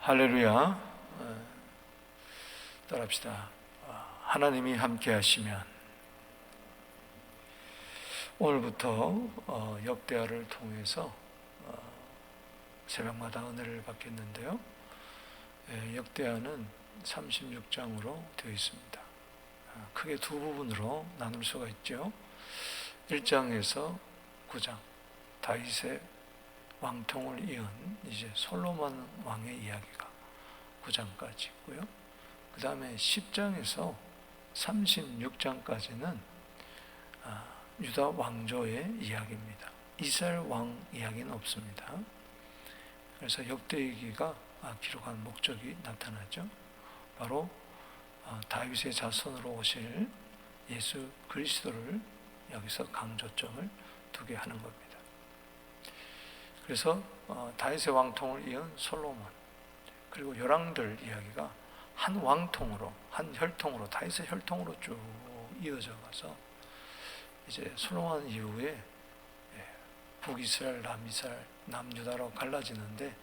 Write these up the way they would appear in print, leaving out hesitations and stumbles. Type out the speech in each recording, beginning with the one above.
할렐루야. 따라합시다. 하나님이 함께 하시면. 오늘부터 역대하를 통해서 새벽마다 은혜를 받겠는데요. 역대하는 36장으로 되어 있습니다. 크게 두 부분으로 나눌 수가 있죠. 1장에서 9장 다윗의 왕통을 이은 이제 솔로몬 왕의 이야기가 9장까지 있고요. 그 다음에 10장에서 36장까지는 유다 왕조의 이야기입니다. 이스라엘 왕 이야기는 없습니다. 그래서 역대기가 기록한 목적이 나타나죠. 바로 다윗의 자손으로 오실 예수 그리스도를 여기서 강조점을 두게 하는 겁니다. 그래서 다윗의 왕통을 이은 솔로몬, 그리고 열왕들 이야기가 한 왕통으로, 한 혈통으로, 다윗의 혈통으로 쭉 이어져 가서 이제 솔로몬 이후에 북이스라엘, 남이스라엘, 남유다로 갈라지는데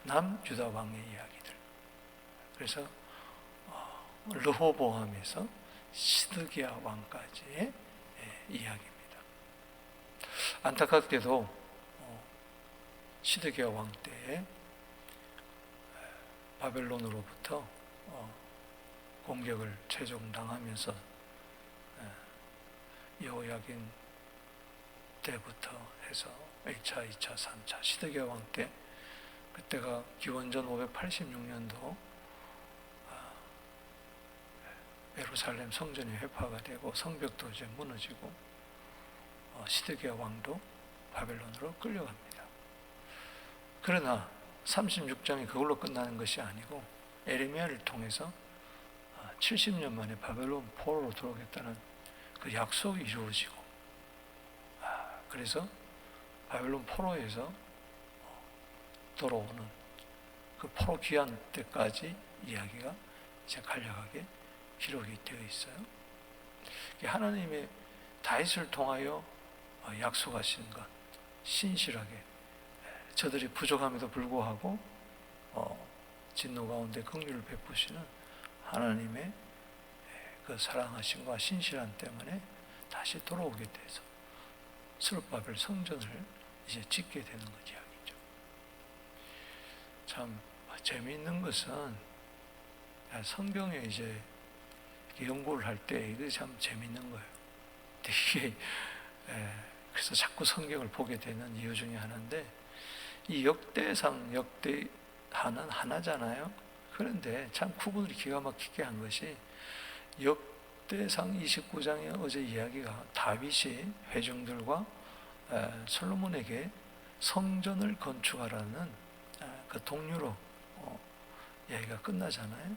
남유다 왕의 이야기들. 그래서 르호보암에서 시드기야 왕까지의 이야기입니다. 안타깝게도 시드기야 왕 때에 바벨론으로부터 공격을 최종당하면서 여호야긴 때부터 해서 1차, 2차, 3차 시드기야 왕 때, 그때가 기원전 586년도 예루살렘 성전이 회파가 되고 성벽도 이제 무너지고 시드기야 왕도 바벨론으로 끌려갑니다. 그러나 36장이 그걸로 끝나는 것이 아니고 에레미야를 통해서 70년 만에 바벨론 포로로 들어오겠다는 그 약속이 이루어지고, 그래서 바벨론 포로에서 돌아오는 그 포로 귀환 때까지 이야기가 이제 간략하게 기록이 되어 있어요. 하나님의 다윗을 통하여 약속하신 것, 신실하게 저들이 부족함에도 불구하고 진노 가운데 긍휼을 베푸시는 하나님의 그 사랑하심과 신실함 때문에 다시 돌아오게 돼서 스룹바벨 성전을 이제 짓게 되는 것 이야기죠. 참 재미있는 것은 성경에 이제 연구를 할 때 이게 참 재미있는 거예요. 이게 그래서 자꾸 성경을 보게 되는 이유 중에 하나인데, 이 역대상, 역대하는 하나잖아요. 그런데 참 구분을 기가 막히게 한 것이 역대상 29장의 어제 이야기가 다윗이 회중들과 솔로몬에게 성전을 건축하라는 그 동료로 이야기가 끝나잖아요.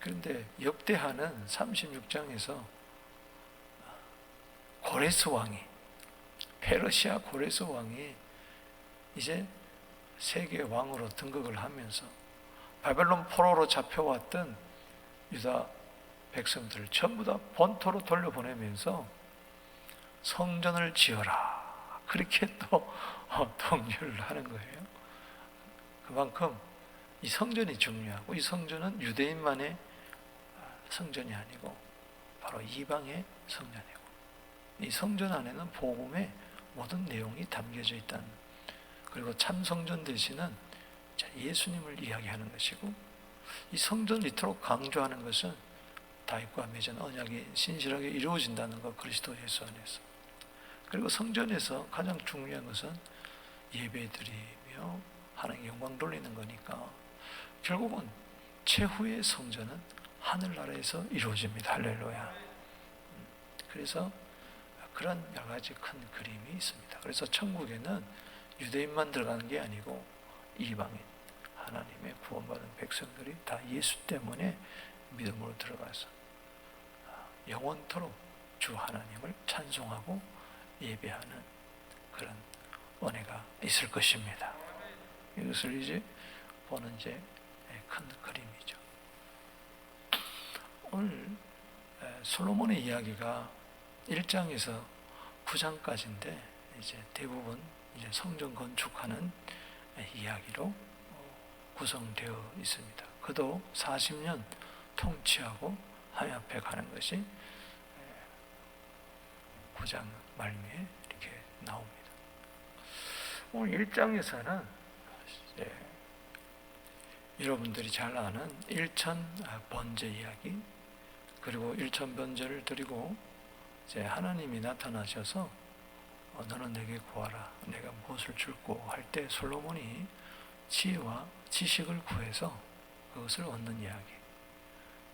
그런데 역대하는 36장에서 고레스 왕이, 페르시아 고레스 왕이 이제 세계 왕으로 등극을 하면서 바벨론 포로로 잡혀왔던 유다 백성들을 전부 다 본토로 돌려보내면서 성전을 지어라, 그렇게 또 독려를 하는 거예요. 그만큼 이 성전이 중요하고, 이 성전은 유대인만의 성전이 아니고 바로 이방의 성전이고, 이 성전 안에는 복음의 모든 내용이 담겨져 있다는, 그리고 참 성전 대신은 예수님을 이야기하는 것이고, 이 성전을 이토록 강조하는 것은 다윗과 맺은 언약이 신실하게 이루어진다는 것, 그리스도 예수 안에서. 그리고 성전에서 가장 중요한 것은 예배드리며 하나님께 영광 돌리는 거니까 결국은 최후의 성전은 하늘나라에서 이루어집니다. 할렐루야. 그래서 그런 여러 가지 큰 그림이 있습니다. 그래서 천국에는 유대인만 들어가는 게 아니고 이방인, 하나님의 구원받은 백성들이 다 예수 때문에 믿음으로 들어가서 영원토록 주 하나님을 찬송하고 예배하는 그런 은혜가 있을 것입니다. 이것을 이제 보는 이제 큰 그림이죠. 오늘 솔로몬의 이야기가 1장에서 9장까지인데 이제 대부분 이제 성전 건축하는 이야기로 구성되어 있습니다. 그도 40년 통치하고 하나님 앞에 가는 것이 9장 말미에 이렇게 나옵니다. 오늘 1장에서는 여러분들이 잘 아는 일천 번제 이야기, 그리고 일천 번제를 드리고 이제 하나님이 나타나셔서 너는 내게 구하라, 내가 무엇을 줄고 할 때 솔로몬이 지혜와 지식을 구해서 그것을 얻는 이야기,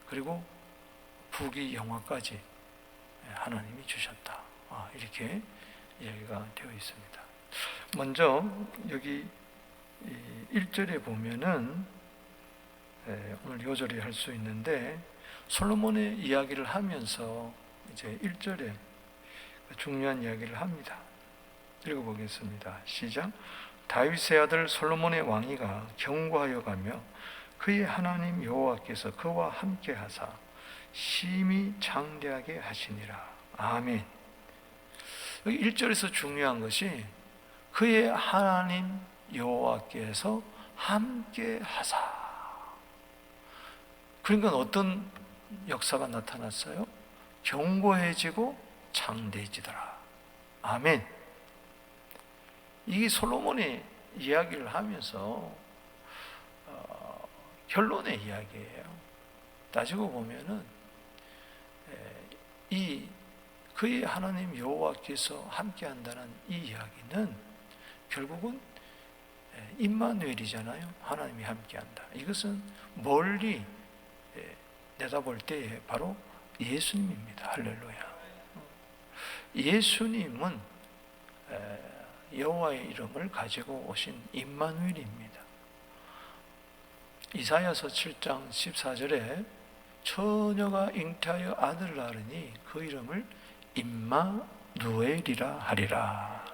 그리고 부귀 영화까지 하나님이 주셨다, 이렇게 이야기가 되어 있습니다. 먼저 여기 1절에 보면은 오늘 요절이 할 수 있는데, 솔로몬의 이야기를 하면서 이제 1절에 중요한 이야기를 합니다. 읽어보겠습니다. 시작. 다윗의 아들 솔로몬의 왕위가 경고하여 가며 그의 하나님 여호와께서 그와 함께 하사 심히 장대하게 하시니라. 아멘. 여기 1절에서 중요한 것이 그의 하나님 여호와께서 함께 하사. 그러니까 어떤 역사가 나타났어요? 견고해지고 장대해지더라. 아멘. 이 솔로몬이 이야기를 하면서 결론의 이야기예요. 따지고 보면은 이 그의 하나님 여호와께서 함께한다는 이 이야기는 결국은 임마누엘이잖아요. 하나님이 함께한다. 이것은 멀리 내다볼 때에 바로 예수님입니다. 할렐루야. 예수님은 여호와의 이름을 가지고 오신 임마누엘입니다. 이사야서 7장 14절에 처녀가 잉태하여 아들을 낳으니 그 이름을 임마누엘이라 하리라.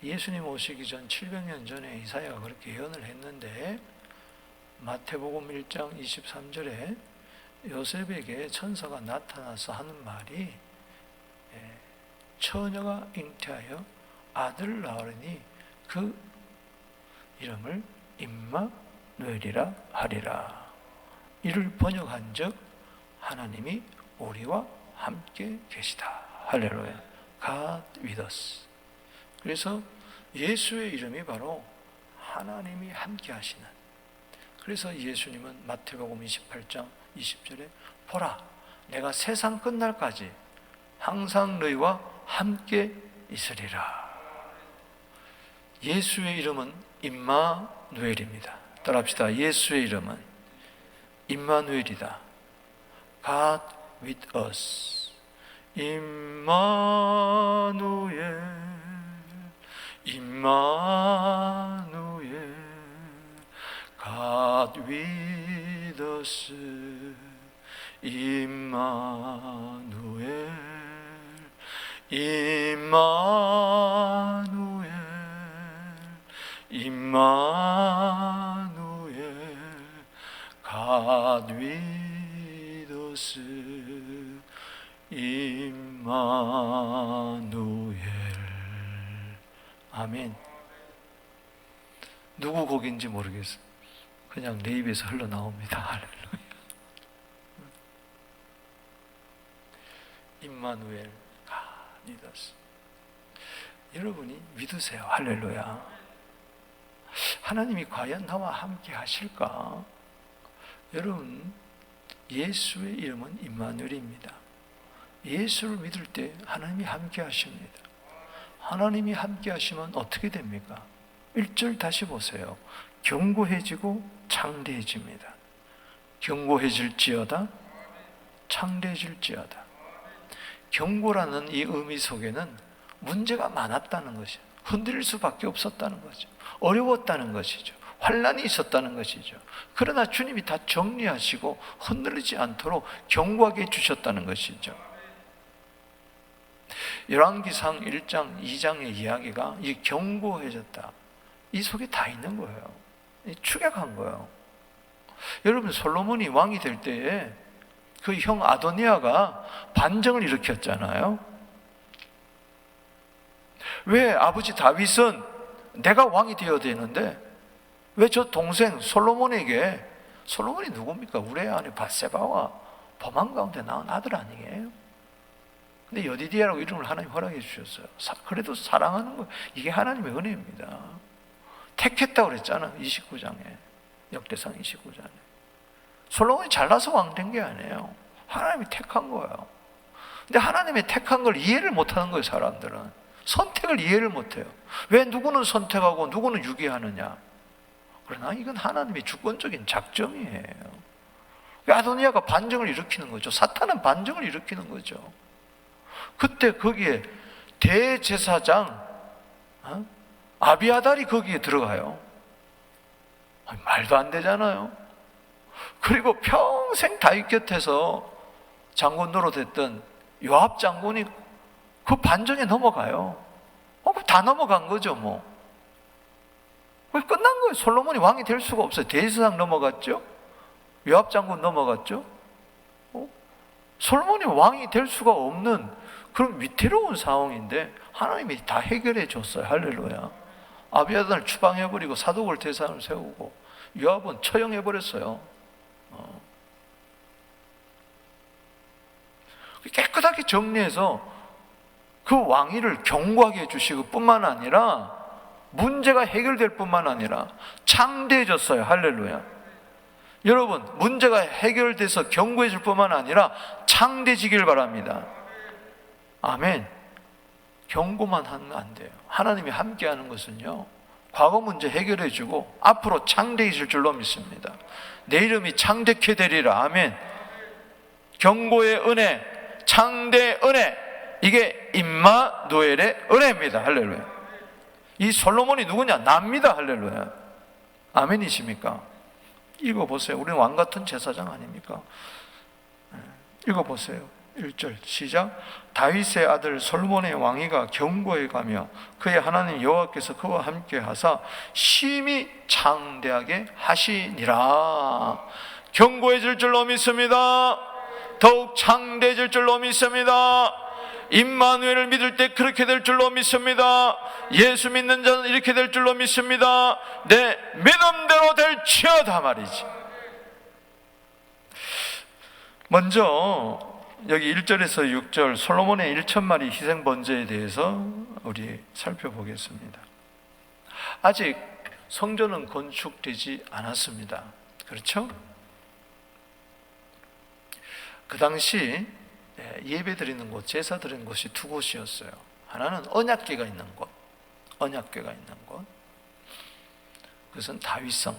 예수님 오시기 전 700년 전에 이사야가 그렇게 예언을 했는데, 마태복음 1장 23절에 요셉에게 천사가 나타나서 하는 말이 처녀가 잉태하여 아들을 낳으니 그 이름을 임마누엘이라 하리라. 이를 번역한 즉 하나님이 우리와 함께 계시다. 할렐루야. God with us. 그래서 예수의 이름이 바로 하나님이 함께 하시는. 그래서 예수님은 마태복음 28장 20절에 보라, 내가 세상 끝날까지 항상 너희와 함께 있으리라. 예수의 이름은 임마누엘입니다. 따라합시다. 예수의 이름은 임마누엘이다. God with us. 임마누엘, 임마누엘, God with us. 임마누엘, 임마누엘, 임마누엘, God with us. 임마누엘. 아멘. 누구 곡인지 모르겠어요. 그냥 내 입에서 흘러나옵니다. 할렐루야. 임마누엘, God with us. 여러분이 믿으세요. 할렐루야. 하나님이 과연 나와 함께 하실까? 여러분, 예수의 이름은 임마누엘입니다. 예수를 믿을 때 하나님이 함께 하십니다. 하나님이 함께 하시면 어떻게 됩니까? 1절 다시 보세요. 견고해지고 장대해집니다. 견고해질지어다, 장대해질지어다. 견고라는 이 의미 속에는 문제가 많았다는 것이죠. 흔들릴 수밖에 없었다는 거죠. 어려웠다는 것이죠. 환난이 있었다는 것이죠. 그러나 주님이 다 정리하시고 흔들리지 않도록 견고하게 해주셨다는 것이죠. 열왕기상 1장, 2장의 이야기가 이 견고해졌다, 이 속에 다 있는 거예요. 축약한 거예요. 여러분, 솔로몬이 왕이 될 때에 그 형 아도니아가 반정을 일으켰잖아요. 왜? 아버지 다윗은 내가 왕이 되어야 되는데 왜 저 동생 솔로몬에게, 솔로몬이 누굽니까? 우레 아내 밧세바와 범한 가운데 낳은 아들 아니에요? 근데 여디디아라고 이름을 하나님 허락해 주셨어요. 그래도 사랑하는 거, 이게 하나님의 은혜입니다. 택했다고 그랬잖아, 29장에. 역대상 29장에. 솔로몬이 잘나서 왕 된 게 아니에요. 하나님이 택한 거예요. 근데 하나님의 택한 걸 이해를 못하는 거예요, 사람들은. 선택을 이해를 못해요. 왜 누구는 선택하고 누구는 유기하느냐? 그러나 이건 하나님의 주권적인 작정이에요. 아도니아가 반정을 일으키는 거죠. 사탄은 반정을 일으키는 거죠. 그때 거기에 대제사장 아비아달이 거기에 들어가요. 말도 안 되잖아요. 그리고 평생 다윗 곁에서 장군 노릇했던 요압 장군이 그 반정에 넘어가요. 다 넘어간 거죠, 뭐. 끝난 거예요. 솔로몬이 왕이 될 수가 없어요. 대제사장 넘어갔죠. 요압 장군 넘어갔죠. 솔로몬이 왕이 될 수가 없는 그런 위태로운 상황인데 하나님이 다 해결해 줬어요. 할렐루야. 아비아달을 추방해버리고 사독을 대상을 세우고 요압은 처형해버렸어요. 깨끗하게 정리해서 그 왕위를 견고하게 해주시고 뿐만 아니라 문제가 해결될 뿐만 아니라 창대해졌어요. 할렐루야. 여러분, 문제가 해결돼서 견고해질 뿐만 아니라 창대해지길 바랍니다. 아멘. 경고만 하면 안 돼요. 하나님이 함께하는 것은요, 과거 문제 해결해주고 앞으로 창대해질 줄로 믿습니다. 내 이름이 창대케 되리라. 아멘. 경고의 은혜, 창대의 은혜, 이게 임마누엘의 은혜입니다. 할렐루야. 이 솔로몬이 누구냐? 납니다. 할렐루야. 아멘이십니까? 읽어보세요. 우리는 왕같은 제사장 아닙니까? 읽어보세요. 1절 시작. 다윗의 아들 솔로몬의 왕위가 견고해 가며 그의 하나님 여호와께서 그와 함께 하사 심히 창대하게 하시니라. 견고해질 줄로 믿습니다. 더욱 창대해질 줄로 믿습니다. 임마누엘을 믿을 때 그렇게 될 줄로 믿습니다. 예수 믿는 자는 이렇게 될 줄로 믿습니다. 내 믿음대로 될지어다 말이지. 먼저 여기 1절에서 6절 솔로몬의 1,000마리 희생 번제에 대해서 우리 살펴보겠습니다. 아직 성전은 건축되지 않았습니다. 그렇죠? 그 당시 예배 드리는 곳, 제사 드리는 곳이 두 곳이었어요. 하나는 언약궤가 있는 곳, 언약궤가 있는 곳. 그것은 다윗성,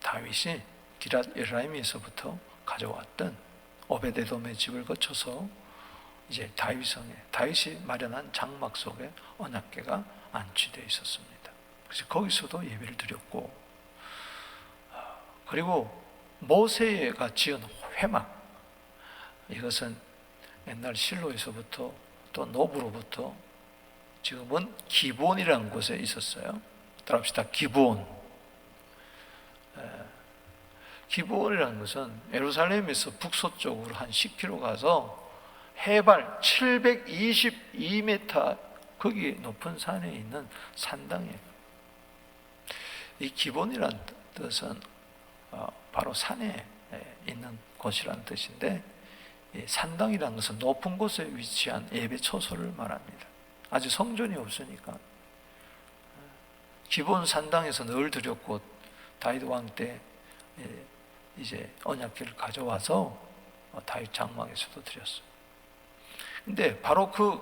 다윗이 기럇 여리고에서부터 가져왔던 오베데돔의 집을 거쳐서 이제 다윗성에, 다윗이 마련한 장막 속에 언약궤가 안치되어 있었습니다. 그래서 거기서도 예배를 드렸고, 그리고 모세가 지은 회막, 이것은 옛날 실로에서부터 또 노브로부터 지금은 기브온이라는 곳에 있었어요. 따라합시다. 기브온. 기브온이라는 것은 예루살렘에서 북서쪽으로 한 10km 가서 해발 722m 거기 높은 산에 있는 산당이에요. 이 기브온이라는 뜻은 바로 산에 있는 곳이라는 뜻인데, 산당이라는 것은 높은 곳에 위치한 예배 처소를 말합니다. 아직 성전이 없으니까 기본 산당에서 늘 드렸고, 다윗 왕 때 이제 언약궤를 가져와서 다윗 장막에서도 드렸어요. 근데 바로 그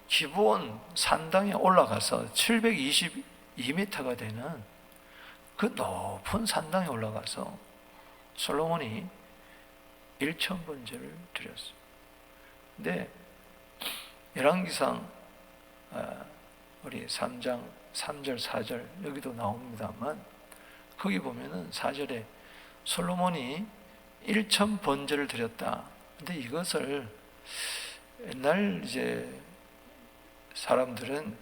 기본 산당에 올라가서 722m가 되는 그 높은 산당에 올라가서 솔로몬이 1,000번제를 드렸어요. 근데 열왕기상 우리 3장 3절 4절 여기도 나옵니다만, 거기 보면은 4절에 솔로몬이 1,000번제를 드렸다. 근데 이것을 옛날 이제 사람들은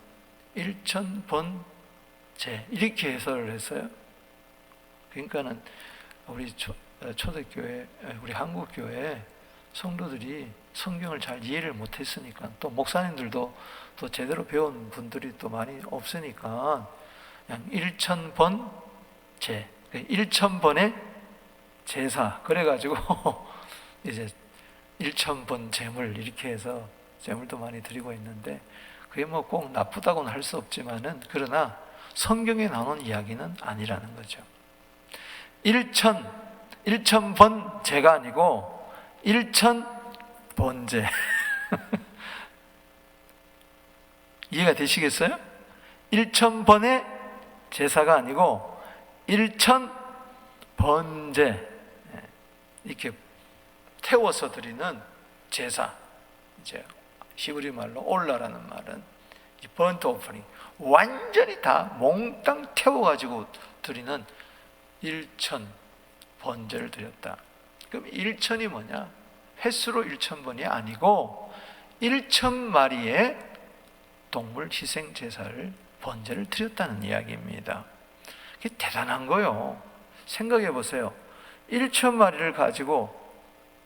1,000번제 이렇게 해설을 했어요. 그러니까는 우리 초대교회, 우리 한국교회 성도들이 성경을 잘 이해를 못했으니까, 또 목사님들도 또 제대로 배운 분들이 또 많이 없으니까 그냥 1,000번 제 1,000번의 제사, 그래가지고 이제 1,000번 제물 이렇게 해서 제물도 많이 드리고 있는데, 그게 뭐 꼭 나쁘다고는 할 수 없지만은, 그러나 성경에 나오는 이야기는 아니라는 거죠. 1,000번 제가 아니고 1,000번제. 이해가 되시겠어요? 1,000번의 제사가 아니고 1,000번제, 이렇게 태워서 드리는 제사. 이제 히브리 말로 올라라는 말은 이 번트 오퍼닝, 완전히 다 몽땅 태워가지고 드리는 1,000번제를 드렸다. 그럼 1,000이 뭐냐? 횟수로 1,000번이 아니고 1,000마리의 동물 희생 제사를, 번제를 드렸다는 이야기입니다. 그게 대단한 거요. 생각해 보세요. 1,000마리를 가지고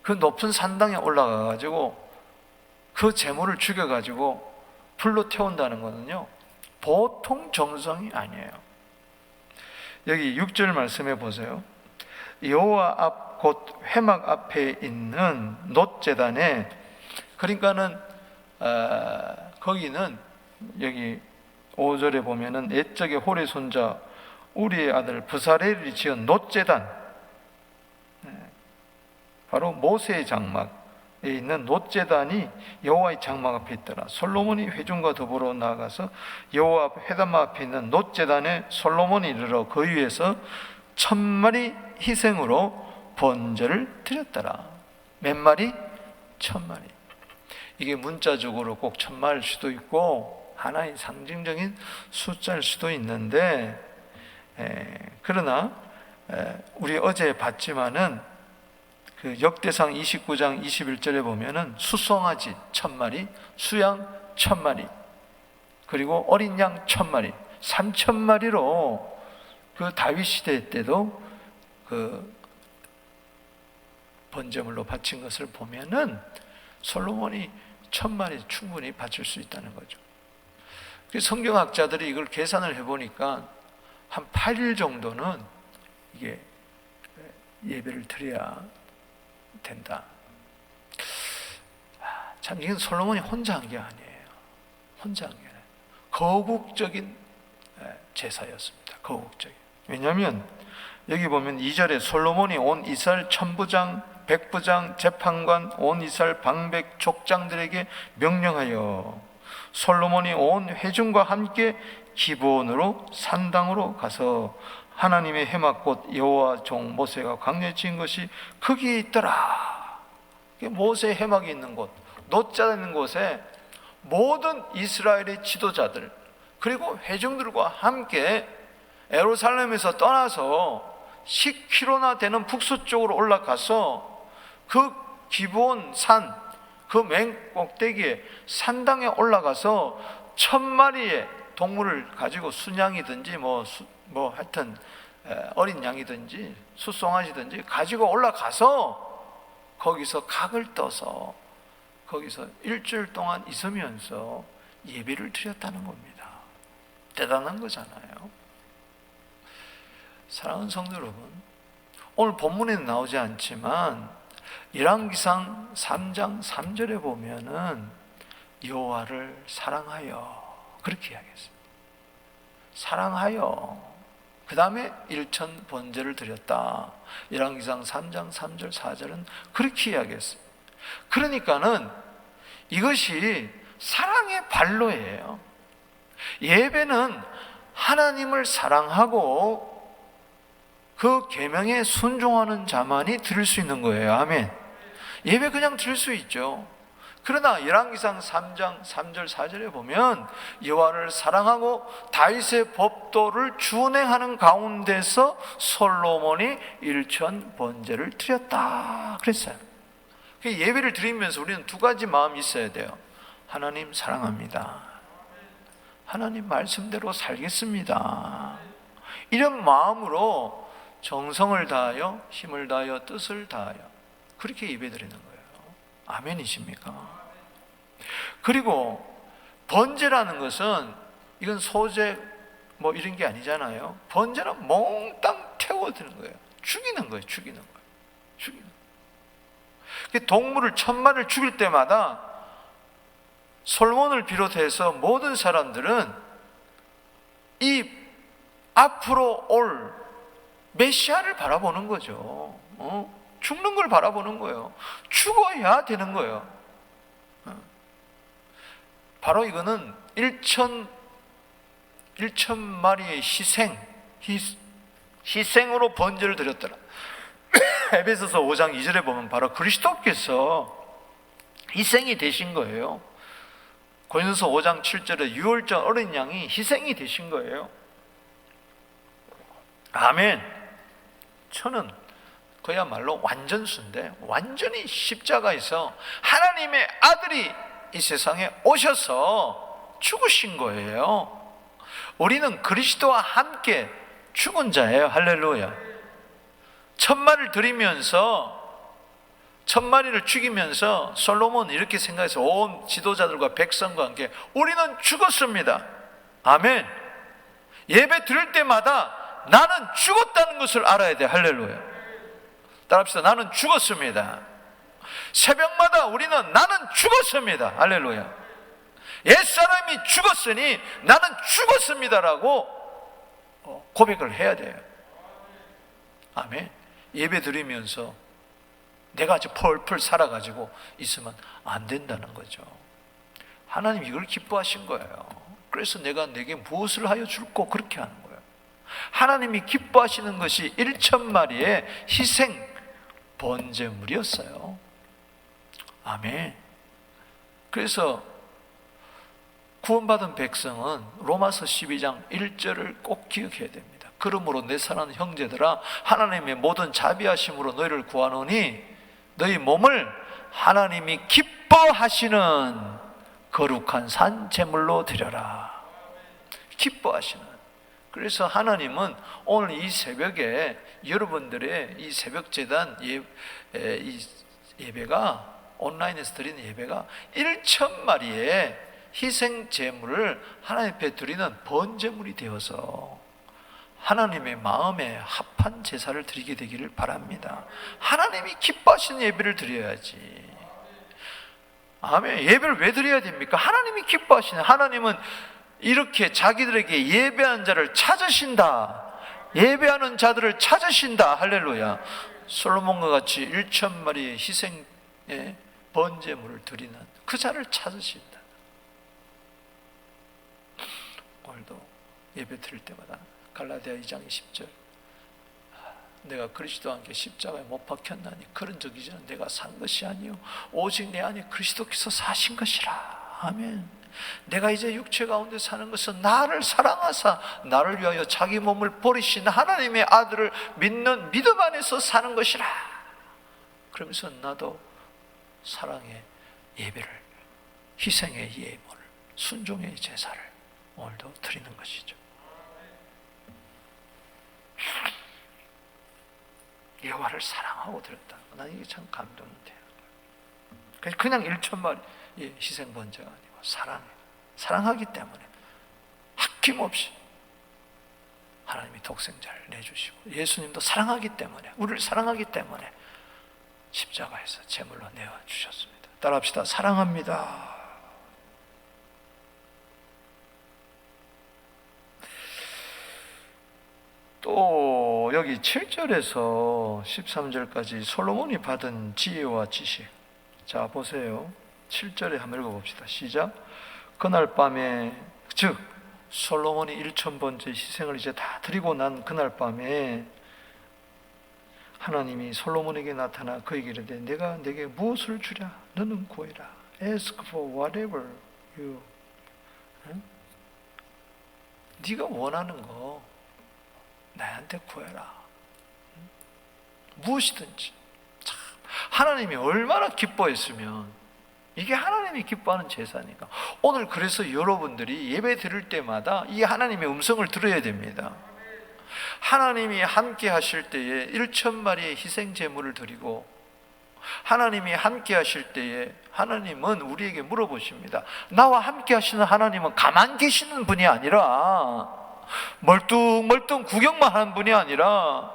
그 높은 산당에 올라가 가지고 그 제물을 죽여 가지고 불로 태운다는 것은요, 보통 정성이 아니에요. 여기 6절 말씀해 보세요. 여호와 앞 곧 회막 앞에 있는 놋제단에, 그러니까는 거기는 여기 5절에 보면은 옛적에 홀의 손자 우리의 아들 부사렐이 지은 놋제단, 바로 모세의 장막에 있는 놋제단이 여호와의 장막 앞에 있더라. 솔로몬이 회중과 더불어 나아가서 여호와 회단 앞에 있는 놋제단에 솔로몬이 이르러 그 위에서 1,000마리 희생으로 번제를 드렸더라. 몇 마리? 1,000마리. 이게 문자적으로 꼭 1,000마리일 수도 있고 하나의 상징적인 숫자일 수도 있는데, 그러나 우리 어제 봤지만은 그 역대상 29장 21절에 보면은 수송아지 1,000마리, 수양 1,000마리, 그리고 어린 양 1,000마리, 3,000마리로 그 다윗 시대 때도 그 번제물로 바친 것을 보면은 솔로몬이 1,000마리 충분히 바칠 수 있다는 거죠. 성경학자들이 이걸 계산을 해보니까 한 8일 정도는 이게 예배를 드려야 된다. 참, 이건 솔로몬이 혼자 한 게 아니에요. 혼자 한 게 아니에요. 거국적인 제사였습니다. 거국적인. 왜냐하면 여기 보면 2절에 솔로몬이 온 이스라엘 천부장, 백부장, 재판관, 온 이스라엘 방백, 족장들에게 명령하여 솔로몬이 온 회중과 함께 기브온으로 산당으로 가서 하나님의 회막 곧 여호와 종 모세가 광야에 지은 것이 거기에 있더라. 모세의 해막이 있는 곳, 놋자 있는 곳에 모든 이스라엘의 지도자들 그리고 회중들과 함께 예루살렘에서 떠나서 10km나 되는 북서쪽으로 올라가서 그 기브온 산, 그 맨 꼭대기에 산당에 올라가서 1,000마리의 동물을 가지고 순양이든지 뭐 하여튼 어린 양이든지 숫송아지든지 가지고 올라가서 거기서 각을 떠서 거기서 일주일 동안 있으면서 예배를 드렸다는 겁니다. 대단한 거잖아요. 사랑하는 성도 여러분, 오늘 본문에는 나오지 않지만 열왕기상 3장 3절에 보면은 여호와를 사랑하여 그렇게 이야기했습니다. 사랑하여 그 다음에 1,000번제를 드렸다. 열왕기상 3장 3절 4절은 그렇게 이야기했습니다. 그러니까는 이것이 사랑의 발로예요. 예배는 하나님을 사랑하고 그 계명에 순종하는 자만이 드릴 수 있는 거예요. 아멘. 예배 그냥 드릴 수 있죠. 그러나 열왕기상 3장 3절 4절에 보면 여호와를 사랑하고 다윗의 법도를 준행하는 가운데서 솔로몬이 1,000번제를 드렸다 그랬어요. 예배를 드리면서 우리는 두 가지 마음이 있어야 돼요. 하나님 사랑합니다. 하나님 말씀대로 살겠습니다. 이런 마음으로 정성을 다하여 힘을 다하여 뜻을 다하여 그렇게 예배드리는 거예요. 아멘이십니까? 그리고 번제라는 것은 이건 소제 뭐 이런 게 아니잖아요. 번제는 몽땅 태워드는 거예요. 죽이는 거예요. 죽이는 거예요. 죽이는 거예요. 동물을 1000마리를 죽일 때마다 솔몬을 비롯해서 모든 사람들은 이 앞으로 올 메시아를 바라보는 거죠. 죽는 걸 바라보는 거예요. 죽어야 되는 거예요. 바로 이거는 1,000마리의 희생으로 번제를 드렸더라. 에베소서 5장 2절에 보면 바로 그리스도께서 희생이 되신 거예요. 고린도서 5장 7절에 유월절 어린 양이 희생이 되신 거예요. 아멘. 저는 그야말로 완전수인데 완전히 십자가에서 하나님의 아들이 이 세상에 오셔서 죽으신 거예요. 우리는 그리스도와 함께 죽은 자예요. 할렐루야. 1000마리를 드리면서 1000마리를 죽이면서 솔로몬은 이렇게 생각해서 온 지도자들과 백성과 함께 우리는 죽었습니다. 아멘. 예배 드릴 때마다 나는 죽었다는 것을 알아야 돼. 할렐루야. 따라합시다. 나는 죽었습니다. 새벽마다 우리는 나는 죽었습니다. 할렐루야. 옛사람이 죽었으니 나는 죽었습니다라고 고백을 해야 돼요. 아멘. 예배 드리면서 내가 아주 펄펄 살아가지고 있으면 안 된다는 거죠. 하나님 이걸 기뻐하신 거예요. 그래서 내가 내게 무엇을 하여 줄꼬 그렇게 하는 거예요. 하나님이 기뻐하시는 것이 1,000마리의 희생 번제물이었어요. 아멘. 그래서 구원받은 백성은 로마서 12장 1절을 꼭 기억해야 됩니다. 그러므로 내 사랑하는 형제들아 하나님의 모든 자비하심으로 너희를 구하노니 너희 몸을 하나님이 기뻐하시는 거룩한 산 제물로 드려라. 기뻐하시는. 그래서 하나님은 오늘 이 새벽에 여러분들의 이 새벽 제단 예배가 온라인에서 드리는 예배가 1,000마리의 희생 제물을 하나님 앞에 드리는 번제물이 되어서 하나님의 마음에 합한 제사를 드리게 되기를 바랍니다. 하나님이 기뻐하시는 예배를 드려야지. 아멘. 예배를 왜 드려야 됩니까? 하나님이 기뻐하시는. 하나님은 이렇게 자기들에게 예배하는 자를 찾으신다. 예배하는 자들을 찾으신다. 할렐루야. 솔로몬과 같이 1,000마리의 희생의 번제물을 드리는 그 자를 찾으신다. 오늘도 예배 드릴 때마다 갈라디아 2장 20절 내가 그리스도와 함께 십자가에 못 박혔나니 그런 적 이제는 내가 산 것이 아니요 오직 내 안에 그리스도께서 사신 것이라. 아멘. 내가 이제 육체 가운데 사는 것은 나를 사랑하사 나를 위하여 자기 몸을 버리신 하나님의 아들을 믿는 믿음 안에서 사는 것이라. 그러면서 나도 사랑의 예배를, 희생의 예물을, 순종의 제사를 오늘도 드리는 것이죠. 여호와를 사랑하고 드렸다. 난 이게 참 감동이 돼요. 그냥 1,000마리 희생 번제가 아니고 사랑하기 때문에 아낌없이 하나님이 독생자를 내주시고 예수님도 사랑하기 때문에 우리를 사랑하기 때문에 십자가에서 제물로 내어주셨습니다. 따라합시다. 사랑합니다. 또 여기 7절에서 13절까지 솔로몬이 받은 지혜와 지식. 자 보세요. 7절에 한번 읽어봅시다. 시작. 그날 밤에 즉 솔로몬이 1,000번째 희생을 이제 다 드리고 난 그날 밤에 하나님이 솔로몬에게 나타나 그에게 이르되 내가 내게 무엇을 주랴 너는 구해라. Ask for whatever you 네가 원하는 거 나한테 구해라. 무엇이든지. 참, 하나님이 얼마나 기뻐했으면 이게 하나님이 기뻐하는 제사니까. 오늘 그래서 여러분들이 예배 드릴 때마다 이 하나님의 음성을 들어야 됩니다. 하나님이 함께 하실 때에 1,000마리의 희생 제물을 드리고 하나님이 함께 하실 때에 하나님은 우리에게 물어보십니다. 나와 함께 하시는 하나님은 가만 계시는 분이 아니라 멀뚱멀뚱 구경만 하는 분이 아니라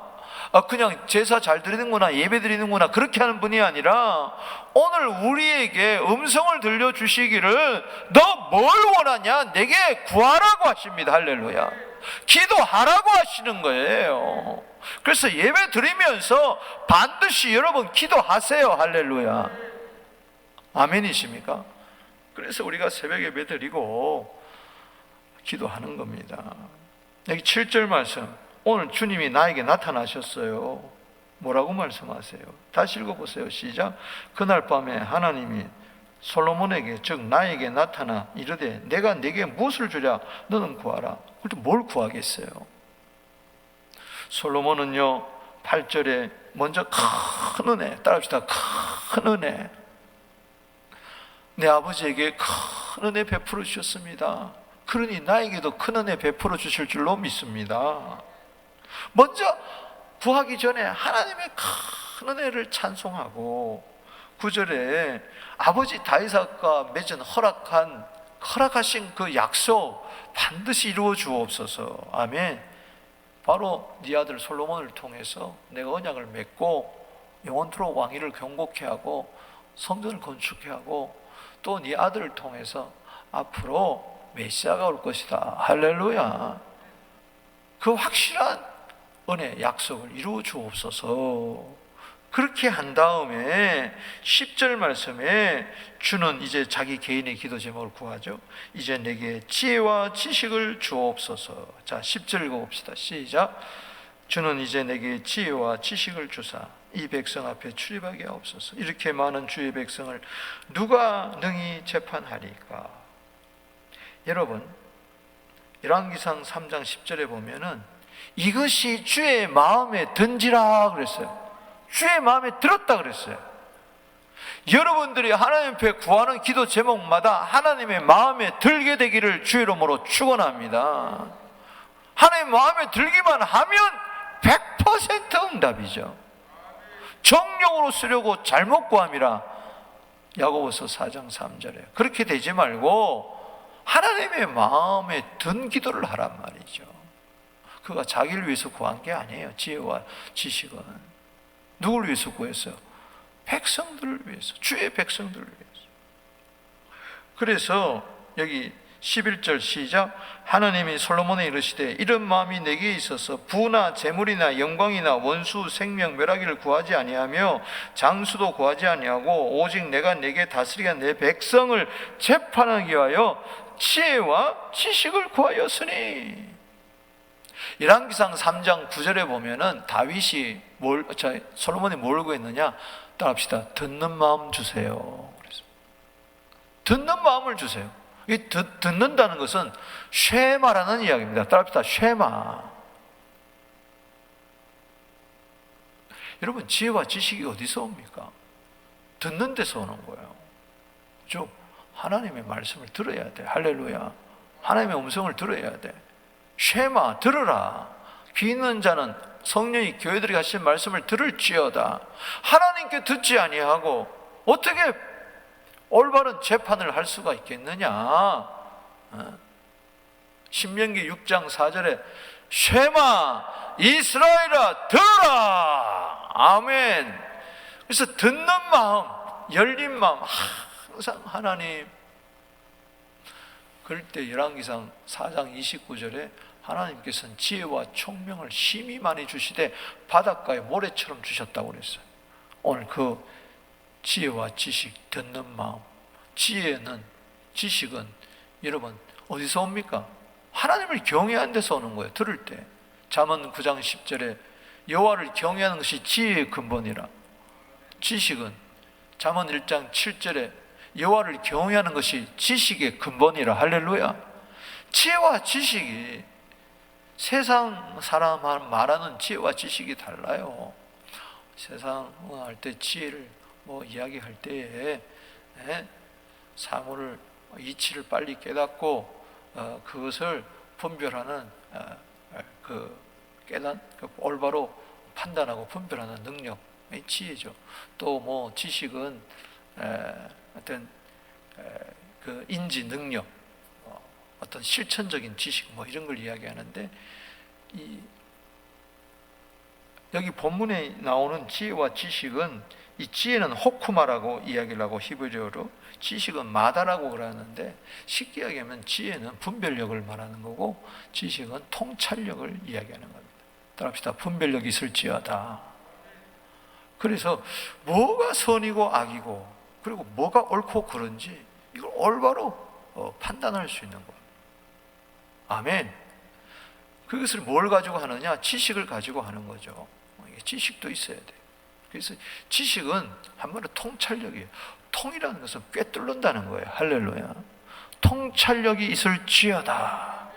그냥 제사 잘 드리는구나, 예배 드리는구나 그렇게 하는 분이 아니라 오늘 우리에게 음성을 들려주시기를 너 뭘 원하냐? 내게 구하라고 하십니다. 할렐루야. 기도하라고 하시는 거예요. 그래서 예배 드리면서 반드시 여러분 기도하세요. 할렐루야. 아멘이십니까? 그래서 우리가 새벽 예배 드리고 기도하는 겁니다. 여기 7절 말씀, 오늘 주님이 나에게 나타나셨어요. 뭐라고 말씀하세요? 다시 읽어보세요. 시작. 그날 밤에 하나님이 솔로몬에게, 즉 나에게 나타나 이르되 내가 네게 무엇을 주랴? 너는 구하라. 그런데 뭘 구하겠어요? 솔로몬은요 8절에 먼저 큰 은혜, 따라합시다. 큰 은혜, 내 아버지에게 큰 은혜 베풀어 주셨습니다. 그러니 나에게도 큰 은혜 베풀어 주실 줄로 믿습니다. 먼저 구하기 전에 하나님의 큰 은혜를 찬송하고 9절에 아버지 다윗과 맺은 허락하신 그 약속 반드시 이루어 주옵소서. 아멘. 바로 네 아들 솔로몬을 통해서 내가 언약을 맺고 영원토록 왕위를 경고케 하고 성전을 건축해 하고 또 네 아들을 통해서 앞으로 메시아가 올 것이다. 할렐루야. 그 확실한 은혜 약속을 이루어 주옵소서. 그렇게 한 다음에 10절 말씀에 주는 이제 자기 개인의 기도 제목을 구하죠. 이제 내게 지혜와 지식을 주옵소서. 자, 10절 읽어봅시다. 시작. 주는 이제 내게 지혜와 지식을 주사 이 백성 앞에 출입하게 하옵소서. 이렇게 많은 주의 백성을 누가 능히 재판하리까? 여러분, 열왕기상 3장 10절에 보면은 이것이 주의 마음에 든지라 그랬어요. 주의 마음에 들었다 그랬어요. 여러분들이 하나님 앞에 구하는 기도 제목마다 하나님의 마음에 들게 되기를 주의 이름으로 축원합니다. 하나님 마음에 들기만 하면 100% 응답이죠. 정령으로 쓰려고 잘못 구함이라. 야고보서 4장 3절에 그렇게 되지 말고 하나님의 마음에 든 기도를 하란 말이죠. 그가 자기를 위해서 구한 게 아니에요. 지혜와 지식은 누구를 위해서 구했어요? 백성들을 위해서, 주의 백성들을 위해서. 그래서 여기 11절 시작. 하나님이 솔로몬에 이르시되 이런 마음이 내게 있어서 부나 재물이나 영광이나 원수 생명 멸하기를 구하지 아니하며 장수도 구하지 아니하고 오직 내가 내게 다스리게 한 내 백성을 재판하기 위하여 지혜와 지식을 구하였으니. 열왕기상 3장 9절에 보면은 다윗이 솔로몬이 뭘 구했느냐? 따라합시다. 듣는 마음 주세요. 그래서 듣는 마음을 주세요. 이 듣는다는 것은 쉐마라는 이야기입니다. 따라합시다. 쉐마. 여러분, 지혜와 지식이 어디서 옵니까? 듣는 데서 오는 거예요. 그렇죠? 하나님의 말씀을 들어야 돼. 할렐루야. 하나님의 음성을 들어야 돼. 쉐마, 들으라. 귀 있는 자는 성령이 교회들이 하신 말씀을 들을지어다. 하나님께 듣지 아니하고 어떻게 올바른 재판을 할 수가 있겠느냐? 신명기 6장 4절에 쉐마 이스라엘아 들으라. 아멘. 그래서 듣는 마음, 열린 마음, 항상 하나님. 그럴 때 열왕기상 4장 29절에 하나님께서는 지혜와 총명을 심히 많이 주시되 바닷가에 모래처럼 주셨다고 그랬어요. 오늘 그 지혜와 지식, 듣는 마음, 지혜는, 지식은 여러분 어디서 옵니까? 하나님을 경외하는 데서 오는 거예요. 들을 때. 잠언 9장 10절에 여호와를 경외하는 것이 지혜의 근본이라. 지식은 잠언 1장 7절에 여호와를 경외하는 것이 지식의 근본이라. 할렐루야. 지혜와 지식이 세상 사람 말하는 지혜와 지식이 달라요. 세상 할 때 지혜를 이야기할 때에 사물을 이치를 빨리 깨닫고 그것을 분별하는 올바로 판단하고 분별하는 능력이 지혜죠. 또 지식은 어떤 그 인지 능력, 어떤 실천적인 지식 뭐 이런 걸 이야기하는데, 여기 본문에 나오는 지혜와 지식은, 이 지혜는 호쿠마라고 이야기를 하고 히브리어로, 지식은 마다라고 그러는데, 쉽게 이야기하면 지혜는 분별력을 말하는 거고 지식은 통찰력을 이야기하는 겁니다. 따라합시다. 분별력이 있을지어다. 그래서 뭐가 선이고 악이고, 그리고 뭐가 옳고 그른지 이걸 올바로 판단할 수 있는 겁니다. 아멘. 그것을 뭘 가지고 하느냐? 지식을 가지고 하는 거죠. 지식도 있어야 돼요. 그래서 지식은 한마디로 통찰력이에요. 통이라는 것은 꿰뚫는다는 거예요. 할렐루야. 통찰력이 있을지어다.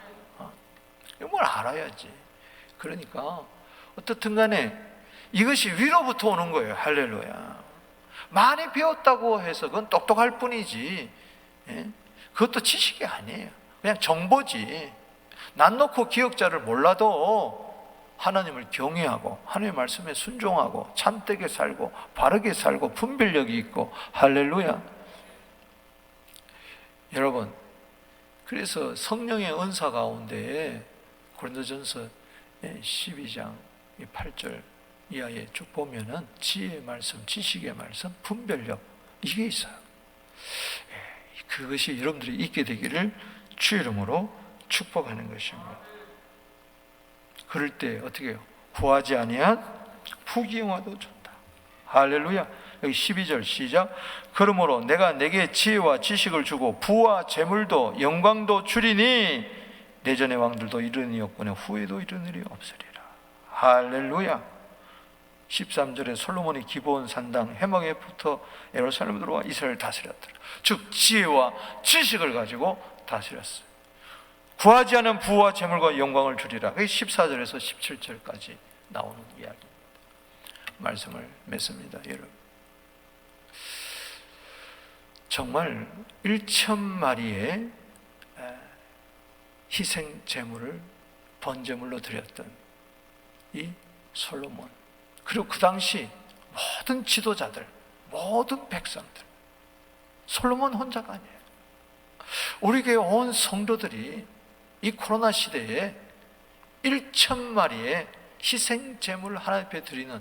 이걸 알아야지. 그러니까 어떻든 간에 이것이 위로부터 오는 거예요. 할렐루야. 많이 배웠다고 해서 그건 똑똑할 뿐이지, 그것도 지식이 아니에요. 그냥 정보지. 난 놓고 기억자를 몰라도 하나님을 경외하고 하나님의 말씀에 순종하고 참되게 살고 바르게 살고 분별력이 있고, 할렐루야. 여러분, 그래서 성령의 은사 가운데 고린도전서 12장 8절 이하에 쭉 보면은 지혜의 말씀, 지식의 말씀, 분별력, 이게 있어요. 그것이 여러분들이 있게 되기를 주 이름으로 축복하는 것입니다. 그럴 때 어떻게 해요? 구하지 아니한 부귀영화도 준다. 할렐루야. 여기 12절 시작. 그러므로 내가 내게 지혜와 지식을 주고 부와 재물도 영광도 주리니 내전의 왕들도 이르니없거늘 후에도 이르는 일이 없으리라. 할렐루야. 13절에 솔로몬이 기브온 산당 해막에부터 예루살렘 들어와 이스라엘을 다스렸더라. 즉 지혜와 지식을 가지고 다스렸어요. 구하지 않은 부와 재물과 영광을 주리라. 14절에서 17절까지 나오는 이야기입니다. 말씀을 맺습니다. 여러분, 정말 1,000마리의 희생 제물을 번제물로 드렸던 이 솔로몬, 그리고 그 당시 모든 지도자들, 모든 백성들, 솔로몬 혼자가 아니에요. 우리 교회 온 성도들이 이 코로나 시대에 1,000마리의 희생 제물을 하나님 앞에 드리는,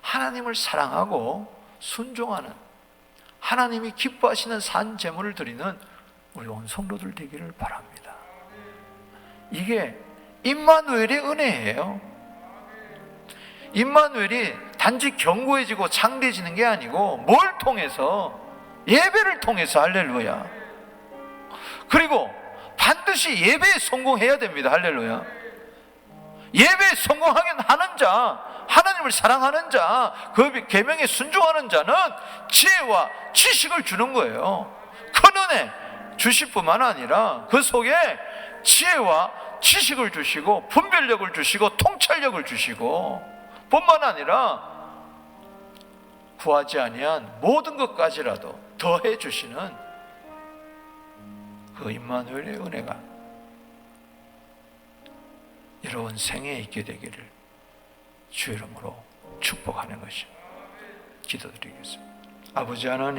하나님을 사랑하고 순종하는, 하나님이 기뻐하시는 산 제물을 드리는 우리 온 성도들 되기를 바랍니다. 이게 임마누엘의 은혜예요. 임마누엘이 단지 견고해지고 창대해지는 게 아니고 뭘 통해서? 예배를 통해서. 할렐루야. 그리고 반드시 예배에 성공해야 됩니다. 할렐루야. 예배에 성공하는 자, 하나님을 사랑하는 자, 그 계명에 순종하는 자는 지혜와 지식을 주는 거예요. 큰 은혜 주실 뿐만 아니라 그 속에 지혜와 지식을 주시고 분별력을 주시고 통찰력을 주시고, 뿐만 아니라 구하지 아니한 모든 것까지라도 더해 주시는 그 임마누엘의 은혜가 여러분 생애에 있게 되기를 주 이름으로 축복하는 것입니다. 기도드리겠습니다. 아버지 하나님,